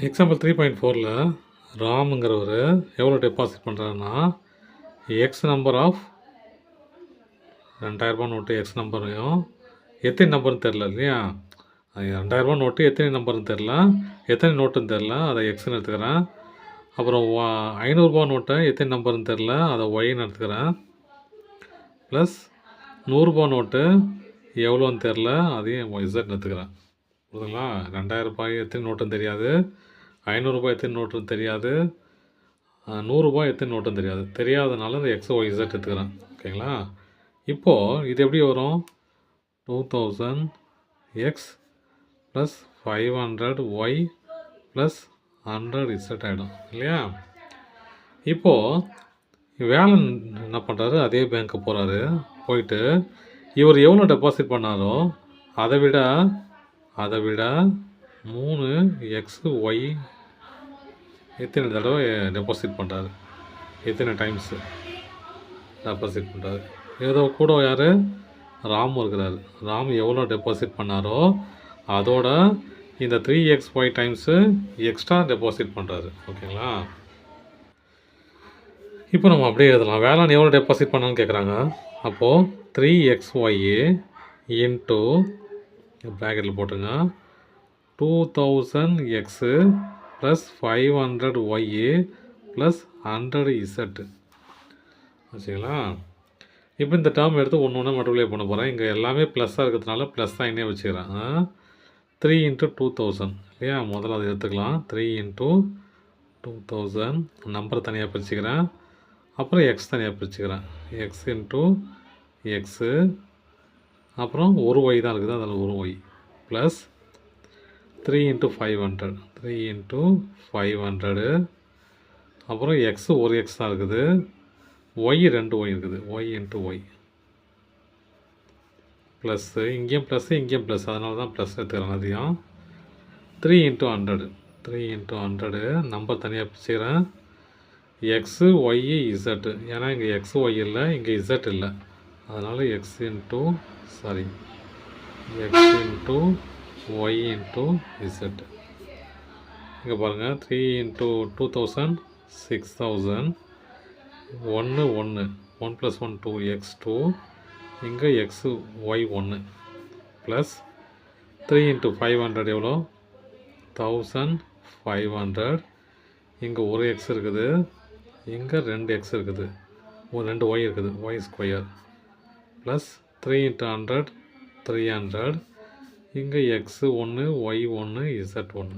Example 3.4ல் ராமுங்கிறவர் எவ்வளோ deposit பண்ணுறாருன்னா X number of 2000 note X நம்பரையும் எத்தனை நம்பர்னு தெரில இல்லையா, 2000 நோட்டு எத்தனை நம்பர்னு தெரில, எத்தனை நோட்டுன்னு தெரில, அதை எக்ஸ்ன்னு எடுத்துக்கிறேன். அப்புறம் 500 நோட்டை எத்தனை நம்பர்னு தெரில, அதை ஒய்ன்னு எடுத்துக்கிறேன். ப்ளஸ் 100 நோட்டு எவ்வளோன்னு தெரில, அதையும் இசட்னு எடுத்துக்கிறேன். புரியுதுங்களா? 2000 எத்தனை நோட்டுன்னு தெரியாது, 500 எத்தனை நோட்டுன்னு தெரியாது, 100 எத்தனை நோட்டுன்னு தெரியாது. தெரியாதனால இந்த எக்ஸ் ஒய் இசட் எடுத்துக்கிறேன். ஓகேங்களா? இப்போது இது எப்படி வரும்? 2000 X plus 500 Y plus 100 Z ஆகிடும் இல்லையா? இப்போது வேலன் என்ன பண்ணுறாரு, அதே பேங்க்கு போகிறாரு. போயிட்டு இவர் எவ்வளோ டெபாசிட் பண்ணாரோ அதை விட 3 எக்ஸ் ஒய் எத்தனை தடவை டெபாசிட் பண்ணுறாரு, எத்தனை டைம்ஸு டெபாசிட் பண்ணுறாரு. ஏதோ கூட யார், ராம் இருக்கிறாரு. ராம் எவ்வளோ டெபாசிட் பண்ணாரோ அதோட இந்த 3xy டைம்ஸு எக்ஸ்ட்ரா டெபாசிட் பண்ணுறாரு. ஓகேங்களா? இப்போ நம்ம அப்படியே எழுதலாம். வேளாண் எவ்வளோ டெபாசிட் பண்ணான்னு கேட்குறாங்க. அப்போது 3xy இன்ட்டு ப்ராக்கெட்டில் போட்டுங்க 2000 x plus 500 y plus 100 z. வச்சுங்களா? இப்போ இந்த டேர்ம் எடுத்து ஒன்று ஒன்று மல்டிப்ளை பண்ண போகிறேன். இங்கே எல்லாமே ப்ளஸ்ஸாக இருக்கிறதுனால ப்ளஸ் தான் இன்னே வச்சுக்கிறேன். 3 × 2000 இல்லையா? முதல்ல அதை எடுத்துக்கலாம். 3 × 2000 நம்பர் தனியாக பிரிச்சுக்கிறேன். அப்புறம் எக்ஸ் தனியாக பிரிச்சுக்கிறேன். எக்ஸ் இன்ட்டு எக்ஸு, அப்புறம் ஒரு ஒய் தான் இருக்குது, அதில் ஒரு ஒய் ப்ளஸ் 3 × 500 3 × 500, அப்புறம் எக்ஸு ஒரு எக்ஸ் தான் இருக்குது, ஒய் 2 ஒய் இருக்குது, ஒய் இன்ட்டு ஒய் ப்ளஸ்ஸு, இங்கேயும் ப்ளஸ்ஸு இங்கேயும் ப்ளஸ், அதனால தான் ப்ளஸ் எடுத்துக்கிறேன். அதையும் 3 × 100 3 × 100 நம்பர் தனியாக பிரிச்சுக்கிறேன். எக்ஸு ஒய்யு இசட்டு, ஏன்னா இங்கே எக்ஸு ஒய் இல்லை, இங்கே இசட் இல்லை, அதனால் X into Y into Z. இங்கே பாருங்கள், 3 × 2000 6000, 1 1 + 1 2 x2, இங்கே எக்ஸு ஒய் 1 ப்ளஸ் 3 × 500 எவ்வளோ 1500, இங்கே ஒரு எக்ஸ் இருக்குது, இங்கே 2 எக்ஸ் இருக்குது, 2 ஒய் இருக்குது, ஒய் ஸ்கொயர் ப்ளஸ் 3 × 100 300, இங்கே எக்ஸு 1 ஒய் 1 இசட் 1.